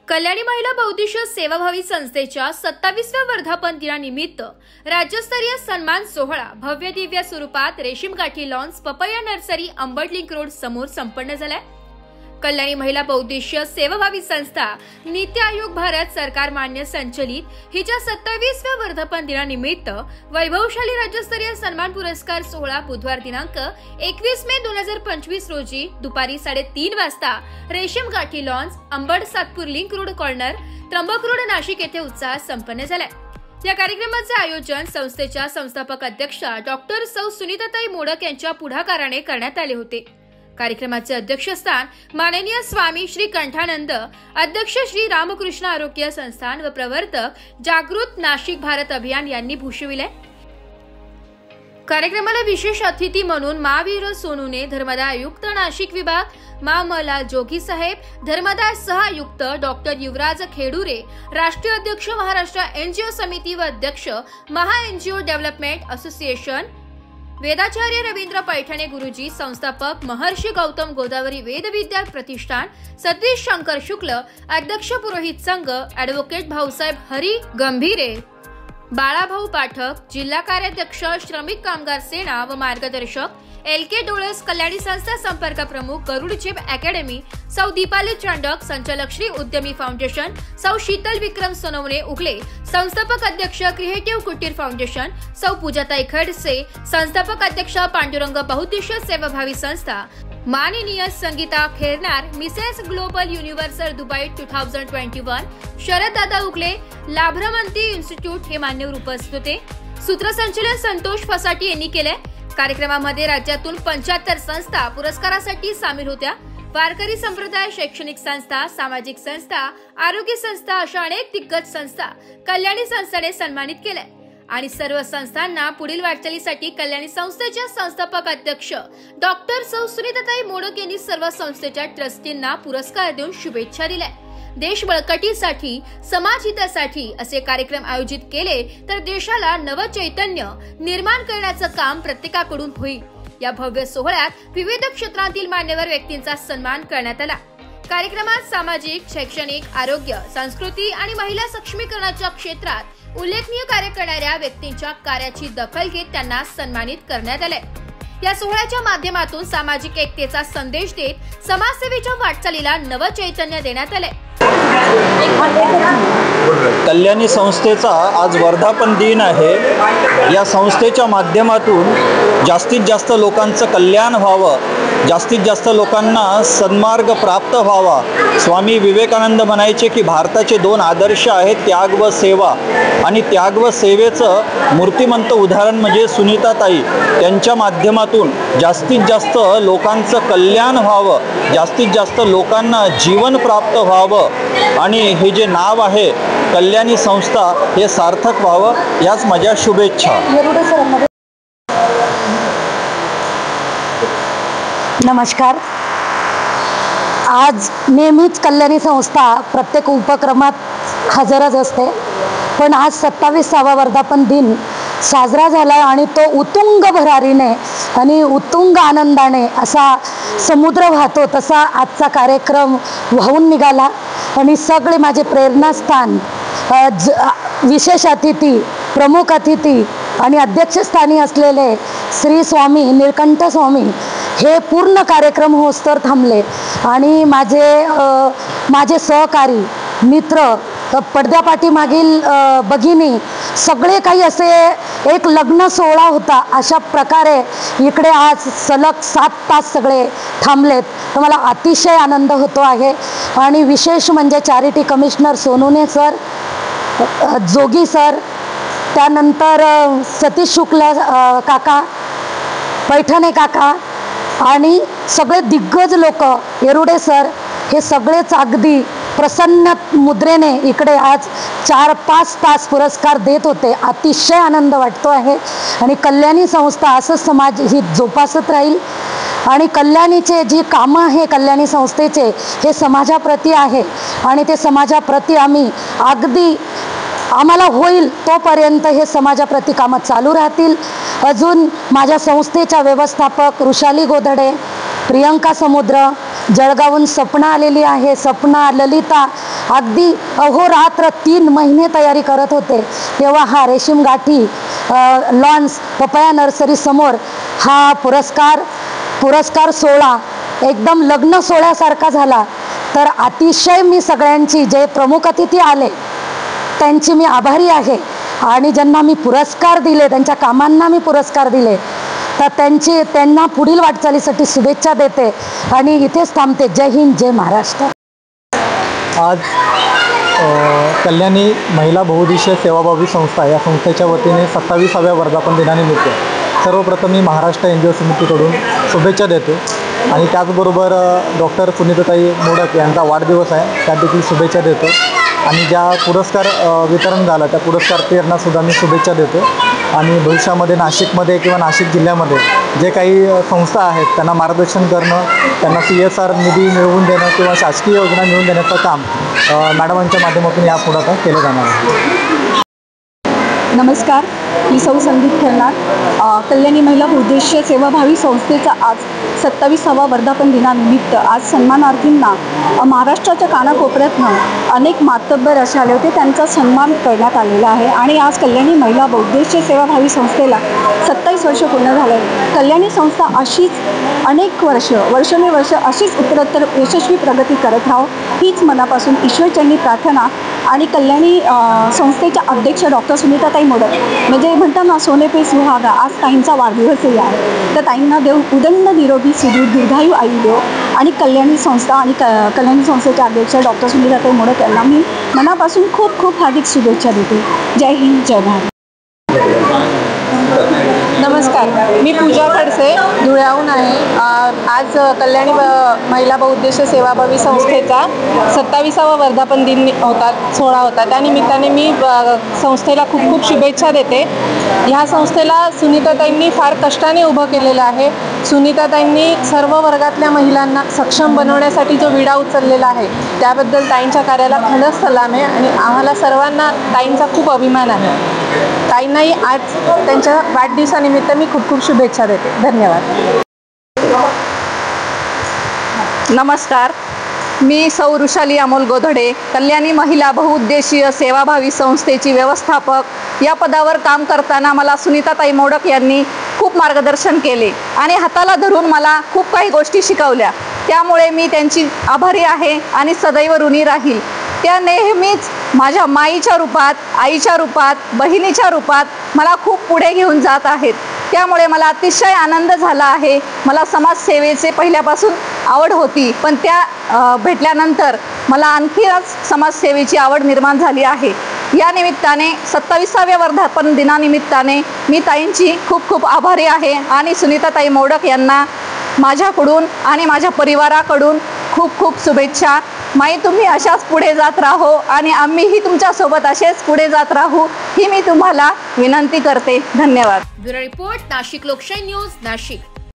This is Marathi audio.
कल्याणी महिला बहुउद्देशीय सेवाभावी संस्थेच्या 27व्या वर्धापन दिनानिमित्त राज्यस्तरीय सन्मान सोहळा भव्य दिव्य स्वरूपात Reshimgathi lawns papaya nursery Ambad link road समोर संपन्न झालाय। कल्याणी महिला बहुउद्देशीय सेवाभावी संस्था नीति आयोग भारत सरकार मान्य संचलित हिच्या 27व्या वर्धापन दिनानिमित्त वैभवशाली राज्यस्तरीय सन्मान पुरस्कार सोहळा बुधवार दिनांक 21 मे 2025 रोजी दुपारी 3:30 वाजता Reshimgathi lawns Ambad Satpur link road corner Trimbak road Nashik येथे उत्साहात संपन्न झालाय। या कार्यक्रमाचे आयोजन संस्थेच्या संस्थापक अध्यक्षा डॉक्टर सौ सुनीताताई मोडक यांच्या पुढाकाराने करण्यात आले होते। कार्यक्रमाचे अध्यक्षस्थान माननीय स्वामी श्री कंठानंद, अध्यक्ष श्री रामकृष्ण आरोग्य संस्थान व प्रवर्तक जागृत नाशिक भारत अभियान यांनी भूषविले। कार्यक्रमाला विशेष अतिथी म्हणून महावीर सोनूने धर्मदाय आयुक्त नाशिक विभाग, मला जोगी साहेब धर्मदाय सह आयुक्त डॉक्टर युवराज खेडुरे, राष्ट्रीय अध्यक्ष महाराष्ट्र एनजीओ समिती व अध्यक्ष महा एनजीओ डेव्हलपमेंट असोसिएशन वेदाचार्य रवींद्र पैठणे गुरुजी, संस्थापक महर्षी गौतम गोदावरी वेद विद्या प्रतिष्ठान, सतीश शंकर शुक्ल, अध्यक्ष पुरोहित संघ, ॲडव्होकेट भाऊसाहेब हरी गंभीरे, बाळाभाऊ पाठक, जिल्हा कार्याध्यक्ष श्रमिक कामगार सेना व मार्गदर्शक LK डोळस, कल्याणी संस्था संपर्क प्रमुख गरुड जिम अकॅडमी, सौ दीपाली चांडक, संचालक श्री उद्यमी फाउंडेशन, सौ शीतल विक्रम सोनवणे उगले, संस्थापक अध्यक्ष क्रिएटिव्ह कुटीर फाउंडेशन, सौ पूजाताई खडसे, संस्थापक अध्यक्ष पांडुरंग बहुउद्देशीय सेवाभावी संस्था, माननीय Sangeeta Khernar, Mrs global universal Dubai 2021, Sharad दादा उगले, लाभ्रमंती इन्स्टिट्यूट हे मान्यवर उपस्थित होते। सूत्रसंचालन संतोष फसाटी यांनी केले। कार्यक्रमामध्ये राज्यातून 75 संस्था पुरस्कारासाठी सामील होत्या। वारकरी संप्रदाय, शैक्षणिक संस्था, सामाजिक संस्था, आरोग्य संस्था अशा अनेक दिग्गज संस्था कल्याणी संस्थेने सन्मानित केले आणि सर्व संस्थांना पुढील वाटचालीसाठी कल्याणी संस्थेच्या संस्थापक अध्यक्ष डॉक्टर सौ सुनीताताई मोडक यांनी सर्व संस्थेच्या ट्रस्टींना पुरस्कार देऊन शुभेच्छा दिल्या। देश बळकटीसाठी, समाज हितासाठी असे कार्यक्रम आयोजित केले तर देशाला नवचैतन्य निर्माण करण्याचं काम प्रत्येकाकडून होईल। या भव्य सोहळ्यात विविध क्षेत्रातील मान्यवर व्यक्तींचा सन्मान करण्यात आला। कार्यक्रमात सामाजिक, शैक्षणिक, आरोग्य, संस्कृती आणि महिला सक्षमीकरणाच्या क्षेत्रात उल्लेखनीय कार्य करणाऱ्या व्यक्तींच्या कार्याची दखल घेत त्यांना सन्मानित करण्यात आले। या सोहळ्याच्या माध्यमातून सामाजिक एकतेचा संदेश देत समाजसेवेच्या वाटचालीला नवचैतन्य देण्यात आले। कल्याणी संस्थेचा आज वर्धापन दिन आहे। या संस्थेच्या माध्यमातून जास्तीत जास्त लोकांचं कल्याण व्हावं, जास्तीत जास्त लोकांना सन्मार्ग प्राप्त व्हावा। स्वामी विवेकानंद म्हणायचे की भारताचे 2 आदर्श आहेत, त्याग व सेवा, आणि त्याग व सेवेचं मूर्तिमंत उदाहरण म्हणजे सुनीताताई। त्यांच्या माध्यमातून जास्तीत जास्त लोकांचं कल्याण व्हावं, जास्तीत जास्त लोकांना जीवन प्राप्त व्हावं आणि हे जे नाव आहे कल्याणी संस्था हे सार्थक व्हावं, याच माझ्या शुभेच्छा। नमस्कार। आज नेहमीच कल्याणी संस्था प्रत्येक उपक्रमात हजरच असते, पण आज 27वा वर्धापन दिन साजरा झाला आणि तो उत्तुंग भरारीने आणि उत्तुंग आनंदाने असा समुद्र वाहतो तसा आजचा कार्यक्रम वाहून निघाला आणि सगळे माझे प्रेरणास्थान, विशेष अतिथी, प्रमुख अतिथी आणि अध्यक्षस्थानी असलेले श्री स्वामी निळकंठ स्वामी हे पूर्ण कार्यक्रम होस्तर थांबले आणि माझे सहकारी मित्र, पडद्यापाठीमागील भगिनी सगळे काही असे एक लग्न सोहळा होता अशा प्रकारे इकडे आज सलग 7 तास सगळे थांबलेत, तर मला अतिशय आनंद होतो आहे। आणि विशेष म्हणजे चॅरिटी कमिशनर सोनूने सर, जोगी सर, त्यानंतर सतीश शुक्ल काका, पैठणे काका आणि सगळे दिग्गज लोक, येरुडे सर, हे सगळेच अगदी प्रसन्न मुद्रेने इकडे आज 4-5 तास पुरस्कार देत होते। अतिशय आनंद वाटतो आहे आणि कल्याणी संस्था असं समाज ही जोपासत राहील आणि कल्याणीचे जी कामं आहे कल्याणी संस्थेचे हे समाजाप्रती आहे आणि ते समाजाप्रती आम्ही अगदी आम्हाला होईल तोपर्यंत हे समाजाप्रती कामं चालू राहतील। अजून माझ्या संस्थेच्या व्यवस्थापक ऋषाली गोधडे, प्रियंका समुद्र, जळगावहून सपना आलेली आहे. सपना, ललिता अगदी अहोरात्र 3 महिने तयारी करत होते. तेव्हा हा रेशीम गाठी लॉन्स पपया नर्सरी समोर हा पुरस्कार सोहळा एकदम लग्न सोहळ्यासारखा झाला. तर अतिशय मी सगळ्यांची, जे प्रमुख अतिथी आले त्यांची मी आभारी आहे. आणि ज्यांना मी पुरस्कार दिले, त्यांच्या कामांना मी पुरस्कार दिले, तर त्यांना पुढील वाटचालीसाठी शुभेच्छा देते आणि इथेच थांबते. जय हिंद, जय महाराष्ट्र. आज कल्याणी महिला बहुउद्देशीय सेवाभावी संस्था या संस्थेच्या वतीने 27व्या वर्धापन दिनानिमित्त सर्वप्रथम मी महाराष्ट्र NGO समितीकडून शुभेच्छा देतो आणि त्याचबरोबर डॉक्टर सुनीताताई मोडक यांचा वाढदिवस आहे, त्या देखील शुभेच्छा देतो. आणि ज्या पुरस्कार वितरण झालं त्या पुरस्कार प्रेरणासुद्धा मी शुभेच्छा देतो. आणि भविष्यामध्ये नाशिकमध्ये किंवा नाशिक जिल्ह्यामध्ये जे काही संस्था आहेत त्यांना मार्गदर्शन करणं, त्यांना CSR निधी मिळवून देणं किंवा शासकीय योजना मिळवून देण्याचं काम मॅडमांच्या माध्यमातून या पुढाकार केलं जाणार आहे. नमस्कार, मी सौ संदीप खेळणार. कल्याणी महिला बहुउद्देशीय सेवाभावी संस्थेचा आज 27वा वर्धापन दिनानिमित्त आज सन्मानार्थींना महाराष्ट्राच्या कानाकोपऱ्यातनं अनेक मातब्बर असे आले होते, त्यांचा सन्मान करण्यात आलेला आहे. आणि आज कल्याणी महिला बहुउद्देशीय सेवाभावी संस्थेला 27 वर्ष पूर्ण झाले. कल्याणी संस्था अशीच अनेक वर्षानुवर्ष अशीच उत्तरोत्तर यशस्वी प्रगती करत राहो हीच मनापासून ईश्वरचरणी प्रार्थना. आणि कल्याणी संस्थेच्या अध्यक्ष डॉक्टर सुनीताताई मोडक म्हणजे म्हणतात ना, सोने पे सुहागा, आज ताईंचा वाढदिवसही आहे. तर ताईंना देव उदंड निरोगी सुदृढ दीर्घायू आयु देव. आणि कल्याणी संस्था आणि कल्याणी संस्थेचे अध्यक्ष डॉक्टर सुनीताताई मोडक यांना मी मनापासून खूप खूप हार्दिक शुभेच्छा देते. जय हिंद, जय भारत. नमस्कार, मी पूजा खडसे धुळ्याहून आहे. आज कल्याणी महिला बहुउद्देशीय सेवाभावी संस्थेचा 27वा वर्धापन दिन सोहळा होता. त्यानिमित्ताने मी संस्थेला खूप खूप शुभेच्छा देते. ह्या संस्थेला सुनीताताईंनी फार कष्टाने उभं केलेलं आहे. सुनीताताईंनी सर्व वर्गातल्या महिलांना सक्षम बनवण्यासाठी जो विडा उचललेला आहे त्याबद्दल ताईंच्या कार्याला खंडच सलाम आहे. आणि आम्हाला सर्वांना ताईंचा खूप अभिमान आहे. ताईंनाही आज त्यांच्या वाढदिवसानिमित्त मी खूप खूप शुभेच्छा देते. धन्यवाद. नमस्कार, मी सौ ऋषाली अमोल गोधडे, कल्याणी महिला बहुउद्देशीय सेवाभावी संस्थेची व्यवस्थापक या पदावर काम करताना मला सुनीताताई मोडक यांनी खूप मार्गदर्शन केले आणि हाताला धरून मला खूप काही गोष्टी शिकवल्या. त्यामुळे मी त्यांची आभारी आहे आणि सदैव ऋणी राहील. त्या नेहमीच माझ्या माईच्या रूपात, आईच्या रूपात, बहिणीच्या रूपात मला खूप पुढे घेऊन जात आहेत. त्यामुळे मला अतिशय आनंद झाला आहे. मला समाजसेवेचे पहिल्यापासून आवड होती, पण त्या भेटल्यानंतर मला आणखीनच समाजसेवेची आवड निर्माण झाली आहे. या निमित्ताने 27व्या वर्धापन दिनानिमित्ताने मी ताईंची खूप खूप आभारी आहे आणि सुनीताताई मोडक यांना माझ्याकडून आणि माझ्या परिवाराकडून खूप खूप शुभेच्छा. माई, तुम्ही अशाच पुढे जात राहो आणि आम्हीही तुमच्यासोबत असेच पुढे जात राहू ही मी तुम्हाला विनंती करते. धन्यवाद. ब्युरो रिपोर्ट, नाशिक लोकशाही न्यूज, नाशिक.